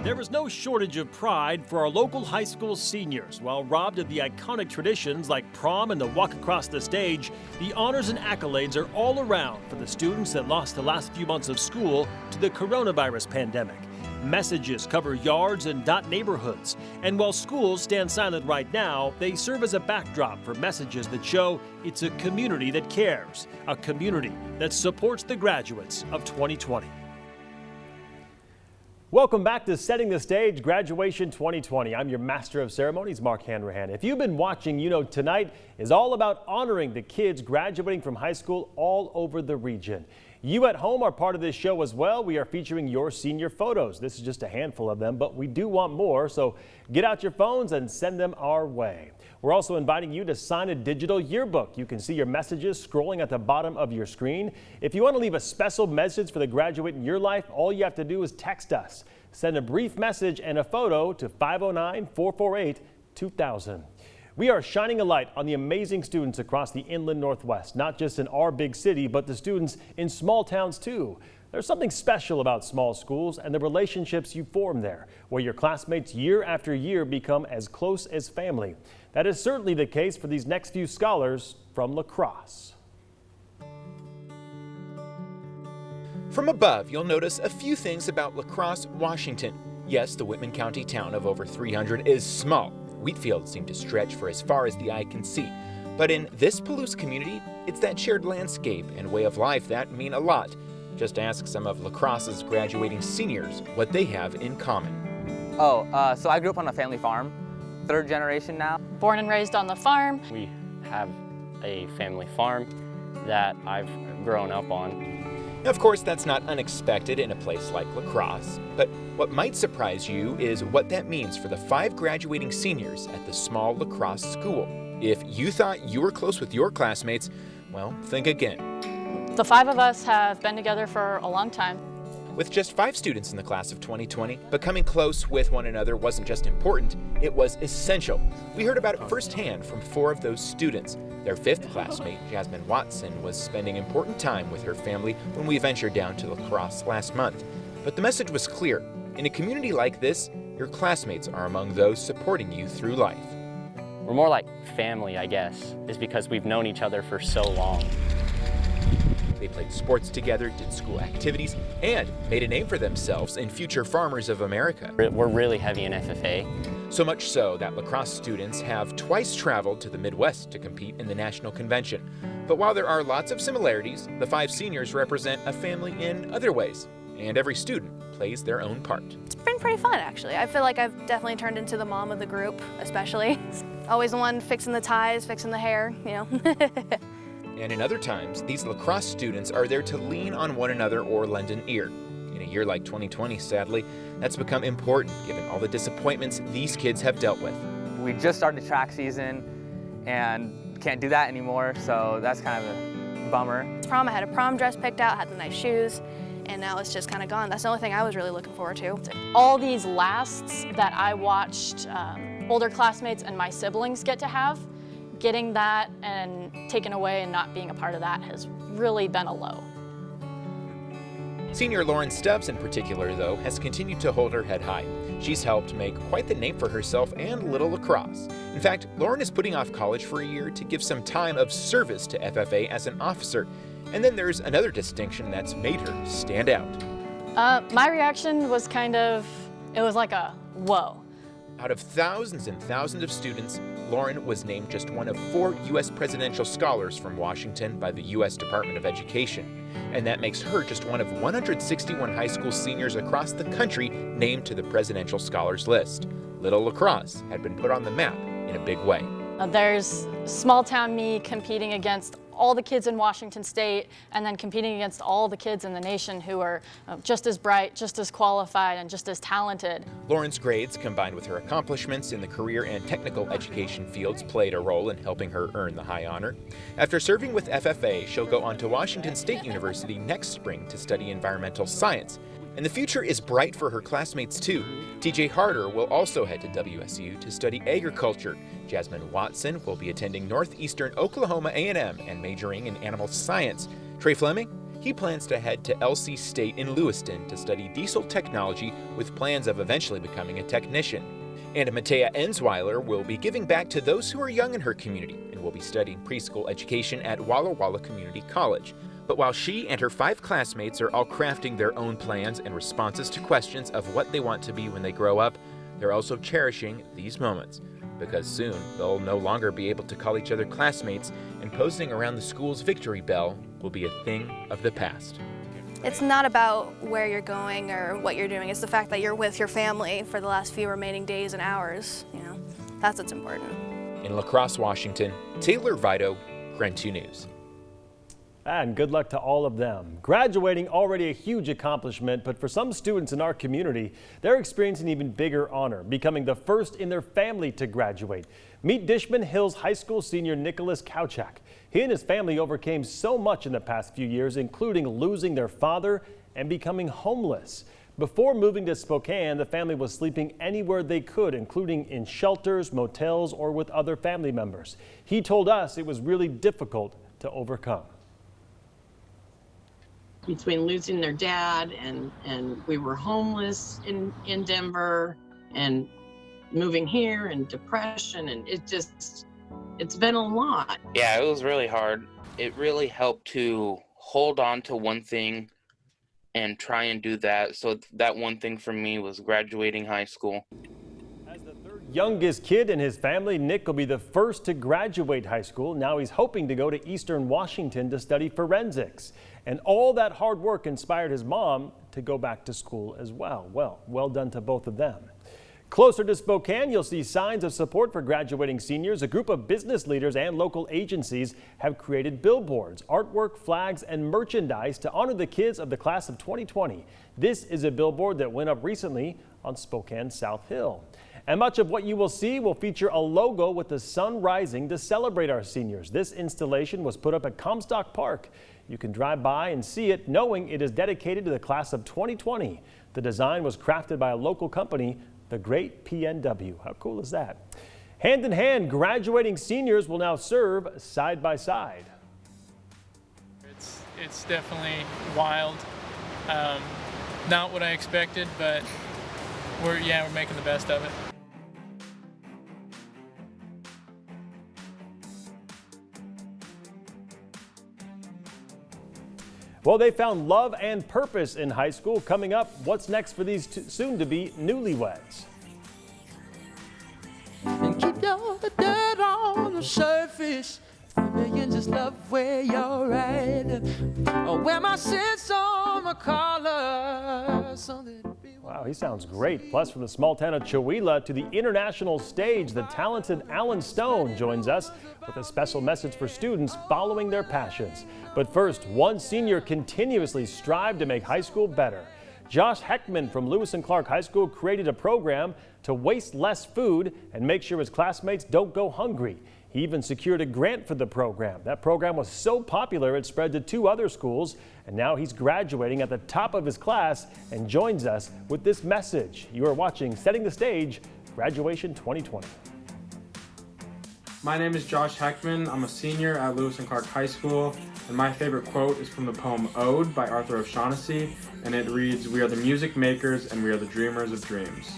There is no shortage of pride for our local high school seniors. While robbed of the iconic traditions like prom and the walk across the stage, the honors and accolades are all around for the students that lost the last few months of school to the coronavirus pandemic. Messages cover yards and dot neighborhoods. And while schools stand silent right now, they serve as a backdrop for messages that show it's a community that cares, a community that supports the graduates of 2020. Welcome back to Setting the Stage Graduation 2020. I'm your Master of Ceremonies, Mark Hanrahan. If you've been watching, you know tonight is all about honoring the kids graduating from high school all over the region. You at home are part of this show as well. We are featuring your senior photos. This is just a handful of them, but we do want more, so get out your phones and send them our way. We're also inviting you to sign a digital yearbook. You can see your messages scrolling at the bottom of your screen. If you want to leave a special message for the graduate in your life, all you have to do is text us. Send a brief message and a photo to 509-448-2000. We are shining a light on the amazing students across the inland Northwest, not just in our big city, but the students in small towns too. There's something special about small schools and the relationships you form there, where your classmates year after year become as close as family. That is certainly the case for these next few scholars from La Crosse. From above, you'll notice a few things about Crosse Washington. Yes, the Whitman County town of over 300 is small. Wheat fields seem to stretch for as far as the eye can see. But in this Palouse community, it's that shared landscape and way of life that mean a lot. Just ask some of La Crosse's graduating seniors what they have in common. So I grew up on a family farm, third generation now. Born and raised on the farm. We have a family farm that I've grown up on. Now, of course, that's not unexpected in a place like La Crosse, but what might surprise you is what that means for the 5 graduating seniors at the small La Crosse school. If you thought you were close with your classmates, well, think again. The 5 of us have been together for a long time. With just 5 students in the class of 2020, becoming close with one another wasn't just important, it was essential. We heard about it firsthand from 4 of those students. Their 5th classmate, Jasmine Watson, was spending important time with her family when we ventured down to La Crosse last month. But the message was clear. In a community like this, your classmates are among those supporting you through life. We're more like family, I guess, is because we've known each other for so long. They played sports together, did school activities, and made a name for themselves in Future Farmers of America. We're really heavy in FFA. So much so that La Crosse students have twice traveled to the Midwest to compete in the national convention. But while there are lots of similarities, the 5 seniors represent a family in other ways, and every student plays their own part. It's been pretty fun, actually. I feel like I've definitely turned into the mom of the group, especially. Always the one fixing the ties, fixing the hair, you know. And in other times, these La Crosse students are there to lean on one another or lend an ear. In a year like 2020, sadly, that's become important given all the disappointments these kids have dealt with. We just started track season and can't do that anymore, so that's kind of a bummer. Prom, I had a prom dress picked out, had the nice shoes, and now it's just kind of gone. That's the only thing I was really looking forward to. All these lasts that I watched older classmates and my siblings get to have, getting that and taken away and not being a part of that has really been a low. Senior Lauren Stubbs in particular, though, has continued to hold her head high. She's helped make quite the name for herself and little La Crosse. In fact, Lauren is putting off college for a year to give some time of service to FFA as an officer. And then there's another distinction that's made her stand out. My reaction was it was like a whoa. Out of thousands and thousands of students, Lauren was named just one of 4 U.S. presidential scholars from Washington by the U.S. Department of Education. And that makes her just one of 161 high school seniors across the country named to the presidential scholars list. Little La Crosse had been put on the map in a big way. There's small town me competing against all the kids in Washington State and then competing against all the kids in the nation who are just as bright, just as qualified, and just as talented. Lauren's grades, combined with her accomplishments in the career and technical education fields, played a role in helping her earn the high honor. After serving with FFA, she'll go on to Washington State University next spring to study environmental science. And the future is bright for her classmates too. TJ Harder will also head to WSU to study agriculture. Jasmine Watson will be attending Northeastern Oklahoma A&M and majoring in animal science. Trey Fleming, He plans to head to LC State in Lewiston to study diesel technology with plans of eventually becoming a technician. And Matea Ensweiler will be giving back to those who are young in her community and will be studying preschool education at Walla Walla Community College. But while she and her 5 classmates are all crafting their own plans and responses to questions of what they want to be when they grow up, they're also cherishing these moments, because soon they'll no longer be able to call each other classmates, and posing around the school's victory bell will be a thing of the past. It's not about where you're going or what you're doing. It's the fact that you're with your family for the last few remaining days and hours. That's what's important. In Crosse Washington, Taylor Vito, KREM 2 News. And good luck to all of them. Graduating already a huge accomplishment, but for some students in our community, they're experiencing an even bigger honor, becoming the first in their family to graduate. Meet Dishman Hills High School senior Nicholas Kauchak. He and his family overcame so much in the past few years, including losing their father and becoming homeless. Before moving to Spokane, the family was sleeping anywhere they could, including in shelters, motels, or with other family members. He told us it was really difficult to overcome. Between losing their dad and we were homeless in Denver, and moving here, and depression, and it's been a lot. Yeah, it was really hard. It really helped to hold on to one thing and try and do that. So that one thing for me was graduating high school. As the third youngest kid in his family, Nick will be the first to graduate high school. Now he's hoping to go to Eastern Washington to study forensics. And all that hard work inspired his mom to go back to school as well. Well done to both of them. Closer to Spokane, you'll see signs of support for graduating seniors. A group of business leaders and local agencies have created billboards, artwork, flags, and merchandise to honor the kids of the class of 2020. This is a billboard that went up recently on Spokane South Hill. And much of what you will see will feature a logo with the sun rising to celebrate our seniors. This installation was put up at Comstock Park. You can drive by and see it, knowing it is dedicated to the class of 2020. The design was crafted by a local company, the Great PNW. How cool is that? Hand in hand, graduating seniors will now serve side by side. It's definitely wild. Not what I expected, but we're making the best of it. Well, they found love and purpose in high school. Coming up, what's next for these soon-to-be newlyweds? And keep your dirt on the surface. You can just love where you're at. Or wear my sense on my collar. Wow, he sounds great. Plus, from the small town of Chewelah to the international stage, the talented Alan Stone joins us with a special message for students following their passions. But first, one senior continuously strived to make high school better. Josh Heckman from Lewis and Clark High School created a program to waste less food and make sure his classmates don't go hungry. He even secured a grant for the program. That program was so popular it spread to 2 other schools, and now he's graduating at the top of his class and joins us with this message. You are watching Setting the Stage, Graduation 2020. My name is Josh Heckman. I'm a senior at Lewis and Clark High School, and my favorite quote is from the poem Ode by Arthur O'Shaughnessy, and it reads, "We are the music makers and we are the dreamers of dreams."